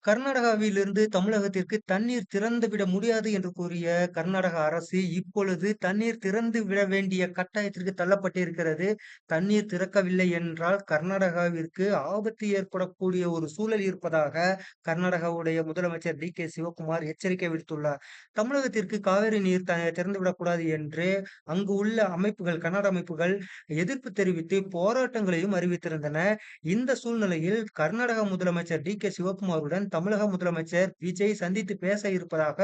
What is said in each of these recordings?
கர்நாடகாவிலிருந்து தமிழகத்திற்கு தண்ணீர் திறந்துவிட முடியாது என்று கூறிய கர்நாடக அரசு, இப்பொழுது தண்ணீர் திறந்து விட வேண்டிய கட்டாயத்திற்கு தள்ளப்பட்டிருக்கிறது. தண்ணீர் திறக்கவில்லை என்றால், கர்நாடகாவிற்கு ஆபத்து ஏற்படக்கூடிய ஒரு சூழல் இருப்பதாக கர்நாடகாவுடைய முதலமைச்சர் டி.கே. சிவக்குமார் எச்சரிக்கை விடுத்துள்ளார். தமிழகத்திற்கு காவிரி நீர் திறந்துவிடக்கூடாது என்று அங்கு உள்ள அமைப்புகள், கன்னட அமைப்புகள் எதிர்ப்பு தெரிவித்து போராட்டங்களையும் அறிவித்திருந்தன. இந்த சூழ்நிலையில் கர்நாடக முதலமைச்சர் டி.கே. சிவக்குமாருடன் தமிழக முதலமைச்சர் விஜய் சந்தித்து பேச இருப்பதாக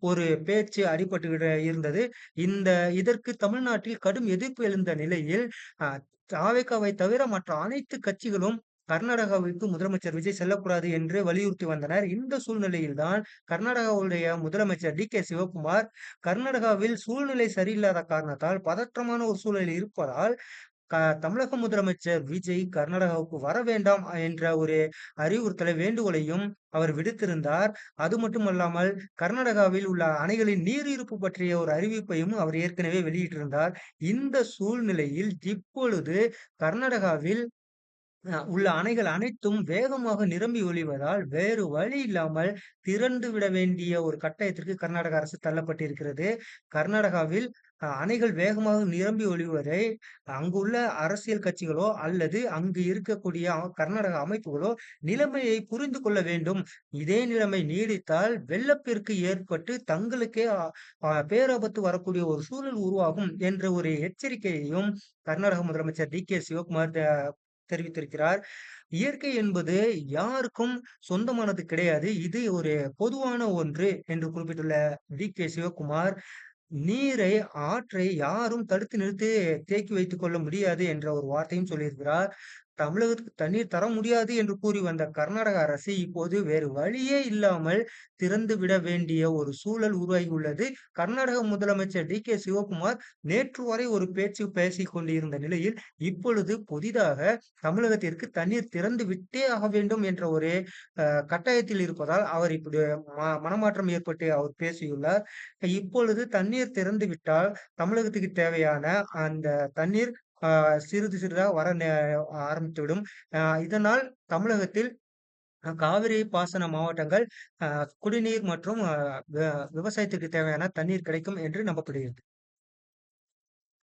ஒரு பேச்சு அடிபட்டு இருந்தது. இந்த இதற்கு தமிழ்நாட்டில் கடும் எதிர்ப்பு எழுந்த நிலையில், அ தாவேகாவை தவிர மற்ற அனைத்து கட்சிகளும் கர்நாடகாவிற்கு முதலமைச்சர் விஜய் செல்லக்கூடாது என்று வலியுறுத்தி வந்தனர். இந்த சூழ்நிலையில் தான் கர்நாடகாவுடைய முதலமைச்சர் டி.கே. சிவக்குமார், கர்நாடகாவில் சூழ்நிலை சரியில்லாத காரணத்தால் பதற்றமான ஒரு சூழல் இருப்பதால் க தமிழக முதலமைச்சர் விஜய் கர்நாடகாவுக்கு வர வேண்டாம் என்ற ஒரு அறிவுறுத்தலை, வேண்டுகோளையும் அவர் விடுத்திருந்தார். அது மட்டுமல்லாமல் கர்நாடகாவில் உள்ள அணைகளின் நீர் இருப்பு பற்றிய ஒரு அறிவிப்பையும் அவர் ஏற்கனவே வெளியிட்டிருந்தார். இந்த சூழ்நிலையில் இப்பொழுது கர்நாடகாவில் உள்ள அணைகள் அனைத்தும் வேகமாக நிரம்பி வழிவதால், வேறு வழி இல்லாமல் திறந்து விட வேண்டிய ஒரு கட்டாயத்திற்கு கர்நாடக அரசு தள்ளப்பட்டிருக்கிறது. கர்நாடகாவில் அணைகள் வேகமாக நிரம்பி வழிவதை அங்குள்ள அரசியல் கட்சிகளோ, அல்லது அங்கு இருக்கக்கூடிய கர்நாடக அமைப்புகளோ நிலைமையை புரிந்து கொள்ள வேண்டும். இதே நிலைமை நீடித்தால் வெள்ளப்பெருக்கு ஏற்பட்டு தங்களுக்கே பேராபத்து வரக்கூடிய ஒரு சூழல் உருவாகும் என்ற ஒரு எச்சரிக்கையையும் கர்நாடக முதலமைச்சர் டி.கே. சிவக்குமார் தெரிவித்திருக்கிறார். இயற்கை என்பது யாருக்கும் சொந்தமானது கிடையாது. இது ஒரு பொதுவான ஒன்று என்று குறிப்பிட்டுள்ள டி.கே. சிவக்குமார், நீரை, ஆற்றை யாரும் தடுத்து நிறுத்தி தேக்கி வைத்துக் கொள்ள முடியாது என்ற ஒரு வார்த்தையும் சொல்லியிருக்கிறார். தமிழகத்துக்கு தண்ணீர் தர முடியாது என்று கூறி வந்த கர்நாடக அரசு இப்போது வேறு வழியே இல்லாமல் திறந்து விட வேண்டிய ஒரு சூழல் உருவாகியுள்ளது. கர்நாடக முதலமைச்சர் டி.கே. சிவக்குமார் நேற்று வரை ஒரு பேச்சு பேசிக் கொண்டிருந்த நிலையில், இப்பொழுது புதிதாக தமிழகத்திற்கு தண்ணீர் திறந்து விட்டே ஆக வேண்டும் என்ற ஒரு கட்டாயத்தில் இருப்பதால், அவர் இப்படி மனமாற்றம் ஏற்பட்டு அவர் பேசியுள்ளார். இப்பொழுது தண்ணீர் திறந்து விட்டால், தமிழகத்துக்கு தேவையான அந்த தண்ணீர் அ சிறிது சிறிதா வர ஆரம்பித்துவிடும். இதனால் தமிழகத்தில் காவிரி பாசன மாவட்டங்கள் குடிநீர் மற்றும் விவசாயத்திற்கு தேவையான தண்ணீர் கிடைக்கும் என்று நம்பப்படுகிறது.